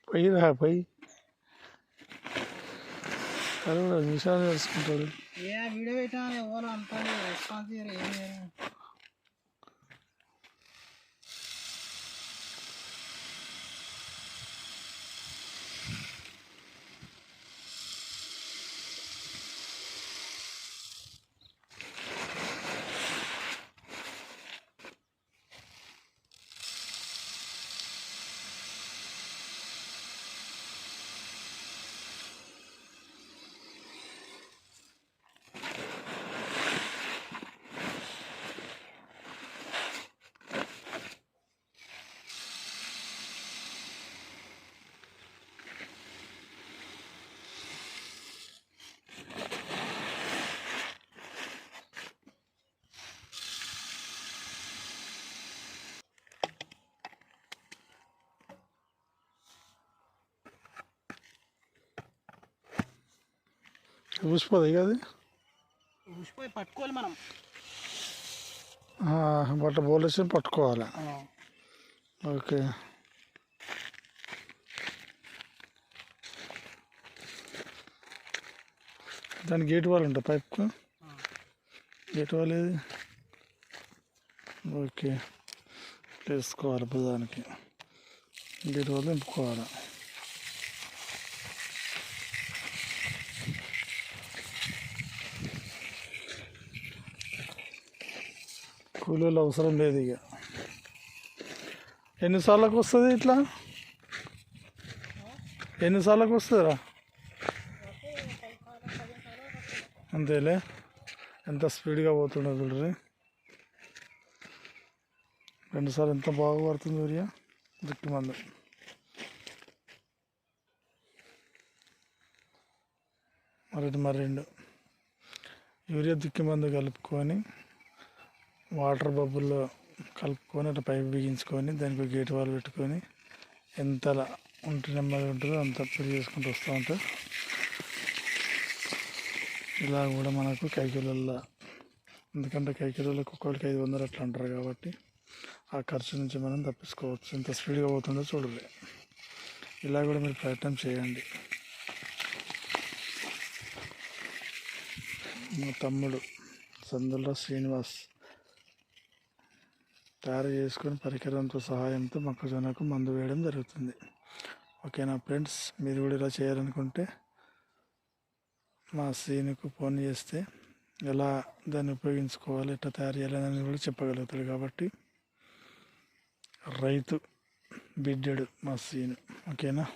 పోయిరా పోయి అది కూడా నిమిషాలు తెలుసుకుంటాడు. వీడియో పెట్టా ఎవరు అంతా రెస్పాన్స్ ఏం ఊసిపోదు ఇక అది ఊసిపోయి పట్టుకోవాలి మనం. బట్ట బోలేసి పట్టుకోవాలి. ఓకే దానికి గేట్ వాళ్ళు ఉంటుంది పైప్కు గేట్ వాళ్ళు ఏది ఓకే వేసుకోవాలి భుజానికి గేట్ వాళ్ళు నింపుకోవాలి. కూలీలు అవసరం లేదు ఇక. ఎన్నిసార్లకు వస్తుంది ఇట్లా ఎన్నిసార్లకు వస్తుందిరా? అంతేలే ఎంత స్పీడ్గా పోతుండో చూడరి. 2 సార్లు ఎంత బాగా పడుతుంది యూరియా దిక్కు మందు. మరి 2 యూరియా దిక్కు మందు కలుపుకొని వాటర్ బబ్బుల్లో కలుపుకొని అట్లా పైపు బిగించుకొని దానికి గేట్ వాల్ పెట్టుకొని ఎంతలా ఉంటే నెమ్మది ఉంటుందో అంత పిడి చేసుకుంటూ వస్తూ ఉంటారు. ఇలా కూడా మనకు కైకిలల్లో, ఎందుకంటే కైకిలలకు ఒక్కొక్కరికి 500 అట్లా అంటారు కాబట్టి ఆ ఖర్చు నుంచి మనం తప్పించుకోవచ్చు. ఎంత స్పీడ్గా పోతుందో చూడలే. ఇలా కూడా మీరు ప్రయత్నం చేయండి. మా తమ్ముడు సందుల శ్రీనివాస్ తయారు చేసుకొని పరికరంతో సహాయంతో మొక్కజొన్నకు మందు వేయడం జరుగుతుంది. ఓకేనా ఫ్రెండ్స్, మీరు కూడా ఇలా చేయాలనుకుంటే మా సీనుకు ఫోన్ చేస్తే ఎలా దాన్ని ఉపయోగించుకోవాలి, ఎట్లా తయారు చేయాలని కూడా చెప్పగలుగుతాడు. కాబట్టి రైతు బిడ్డడు మా సీను. ఓకేనా.